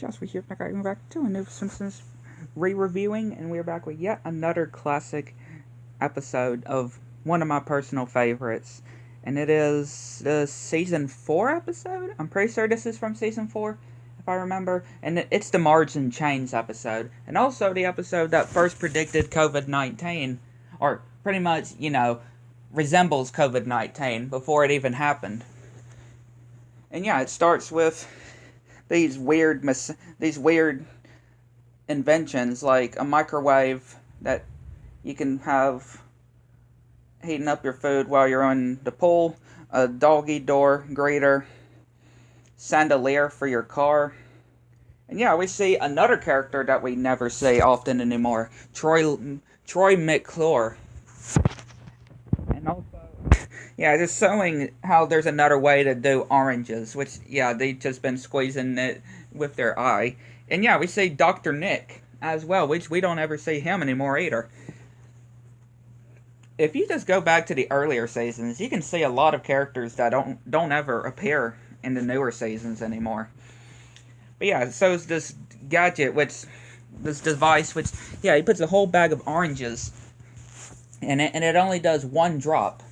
Josh. We're back to a new Simpsons re-reviewing, and we're back with yet another classic episode of one of my personal favorites, and it is the season 4 episode. I'm pretty sure this is from season 4, if I remember, and it's the Marge and Chains episode, and also the episode that first predicted COVID-19, or pretty much, resembles COVID-19 before it even happened. And yeah, it starts with these weird inventions like a microwave that you can have heating up your food while you're on the pool, a doggy door grater, chandelier for your car. And yeah, we see another character that we never see often anymore, Troy McClure. And also, yeah, just showing how there's another way to do oranges, which, yeah, they just been squeezing it with their eye. And yeah, we see Dr. Nick as well, which we don't ever see him anymore either. If you just go back to the earlier seasons, you can see a lot of characters that don't ever appear in the newer seasons anymore. But yeah, so is this gadget, this device, which, yeah, he puts a whole bag of oranges in it, and it only does one drop.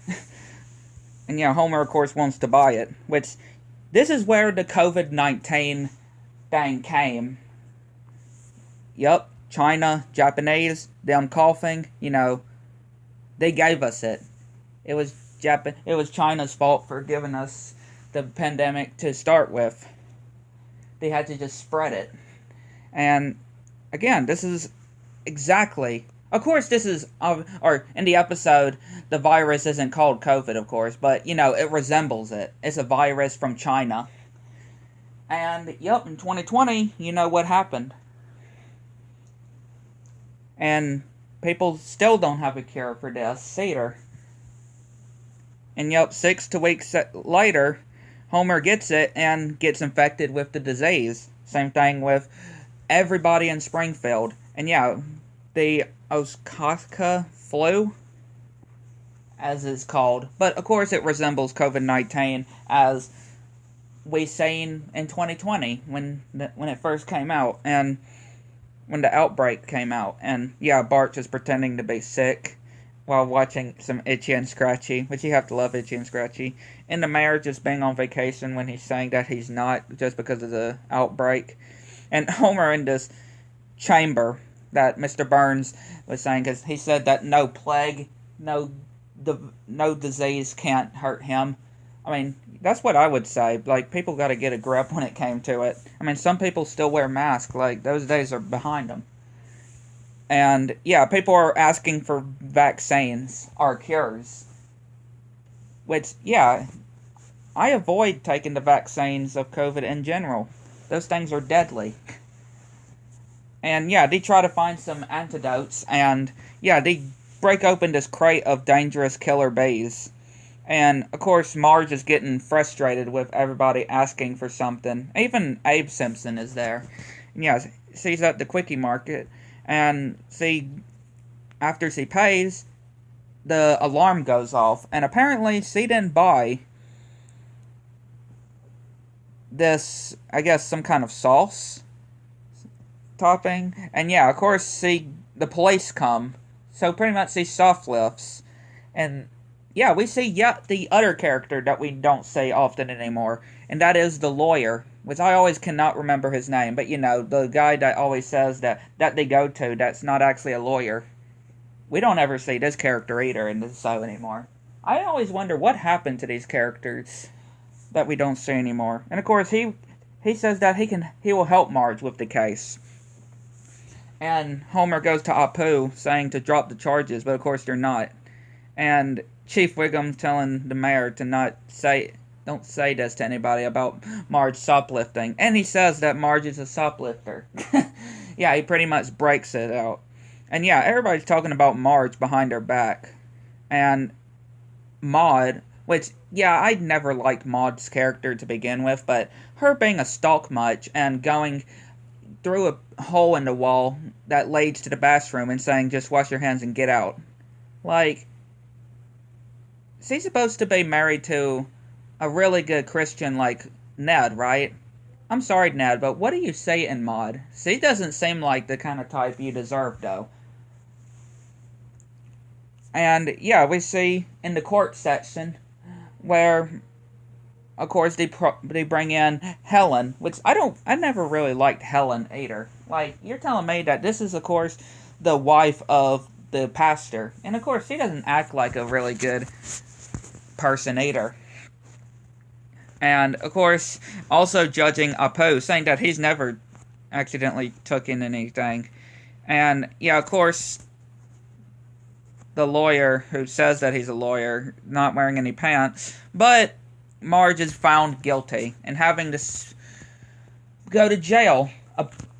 And yeah, Homer, of course, wants to buy it, which, this is where the COVID-19 thing came. Yup, China, Japanese, them coughing, they gave us it. It was China's fault for giving us the pandemic to start with. They had to just spread it. And, again, this is exactly... Of course, this is, or in the episode, the virus isn't called COVID, of course, but, it resembles it. It's a virus from China. And, yep, in 2020, you know what happened. And people still don't have a cure for this either. And, yep, 6 weeks later, Homer gets it and gets infected with the disease. Same thing with everybody in Springfield. And, yeah, the Osaka flu, as it's called. But, of course, it resembles COVID-19 as we seen in 2020 when it first came out. And when the outbreak came out. And, yeah, Bart is pretending to be sick while watching some Itchy and Scratchy, which you have to love Itchy and Scratchy. And the mayor just being on vacation when he's saying that he's not, just because of the outbreak. And Homer in this chamber that Mr. Burns was saying, because he said that no plague, no disease can't hurt him. I mean, that's what I would say. Like, people got to get a grip when it came to it. I mean, some people still wear masks. Like, those days are behind them. And, yeah, people are asking for vaccines or cures. Which, yeah, I avoid taking the vaccines of COVID in general. Those things are deadly. And, yeah, they try to find some antidotes. And, yeah, they break open this crate of dangerous killer bees. And, of course, Marge is getting frustrated with everybody asking for something. Even Abe Simpson is there. And, yeah, she's at the Quickie Market. And, after she pays, the alarm goes off. And apparently, she didn't buy this, I guess, some kind of sauce topping. And, yeah, of course, the police come. So, pretty much, she shoplifts. And, yeah, we see yet the other character that we don't see often anymore, and that is the lawyer, which I always cannot remember his name, but, the guy that always says that they go to that's not actually a lawyer. We don't ever see this character either in the show anymore. I always wonder what happened to these characters that we don't see anymore. And, of course, he says that he will help Marge with the case. And Homer goes to Apu, saying to drop the charges, but, of course, they're not. And Chief Wiggum telling the mayor to don't say this to anybody about Marge shoplifting. And he says that Marge is a shoplifter. Yeah, he pretty much breaks it out. And yeah, everybody's talking about Marge behind her back. And Maude, which, yeah, I never liked Maude's character to begin with, but her being a stalk much and going through a hole in the wall that leads to the bathroom and saying, just wash your hands and get out. Like, she's supposed to be married to a really good Christian like Ned, right? I'm sorry, Ned, but what do you say in Maud? She doesn't seem like the kind of type you deserve, though. And yeah, we see in the court section where, of course, they bring in Helen, which I never really liked Helen either. Like, you're telling me that this is, of course, the wife of the pastor, and of course, she doesn't act like a really good person either. And of course, also judging Apo, saying that he's never accidentally took in anything. And yeah, of course, the lawyer who says that he's a lawyer, not wearing any pants, but Marge is found guilty and having to go to jail,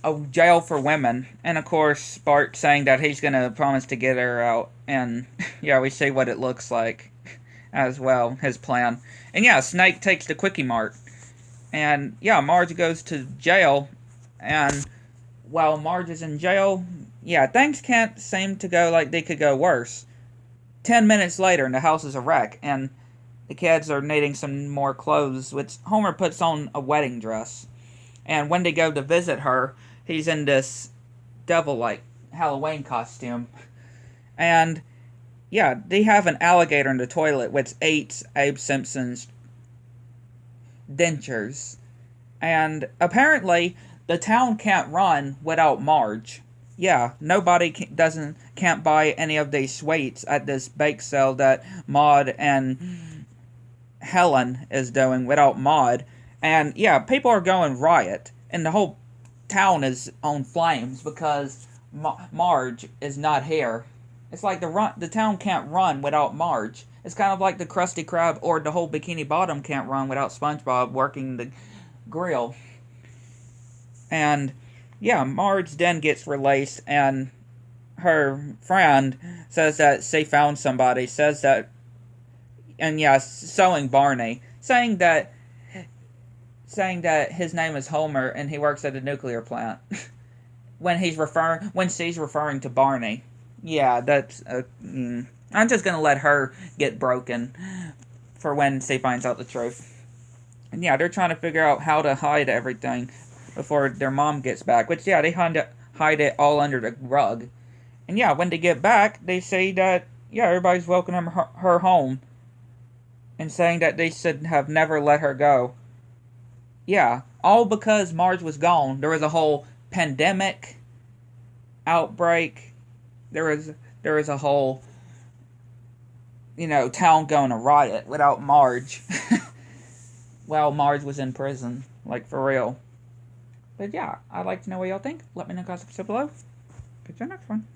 a jail for women. And of course, Bart saying that he's going to promise to get her out. And yeah, we see what it looks like as well, his plan. And yeah, Snake takes the Quickie Mart. And yeah, Marge goes to jail. And while Marge is in jail, yeah, things can't seem to go like they could go worse. 10 minutes later, and the house is a wreck. And the kids are needing some more clothes, which Homer puts on a wedding dress. And when they go to visit her, he's in this devil-like Halloween costume. And yeah, they have an alligator in the toilet which eats Abe Simpson's dentures. And apparently, the town can't run without Marge. Yeah, nobody can't buy any of these sweets at this bake sale that Maud and Helen is doing without Maud. And yeah, people are going riot, and the whole town is on flames because Marge is not here. It's like the town can't run without Marge. It's kind of like the Krusty Krab or the whole Bikini Bottom can't run without SpongeBob working the grill. And yeah, Marge then gets released, and her friend says that she found somebody, says that, and yeah, showing Barney, saying that his name is Homer and he works at a nuclear plant. when she's referring to Barney. Yeah, that's I'm just gonna let her get broken for when she finds out the truth. And yeah, they're trying to figure out how to hide everything before their mom gets back. Which yeah, they hide it all under the rug. And yeah, when they get back, they say that yeah, everybody's welcoming her home, and saying that they should have never let her go. Yeah, all because Marge was gone. There was a whole pandemic outbreak. There was a whole, town going to riot without Marge. Well, Marge was in prison, like for real. But yeah, I'd like to know what y'all think. Let me know in the comments below. Catch you next one.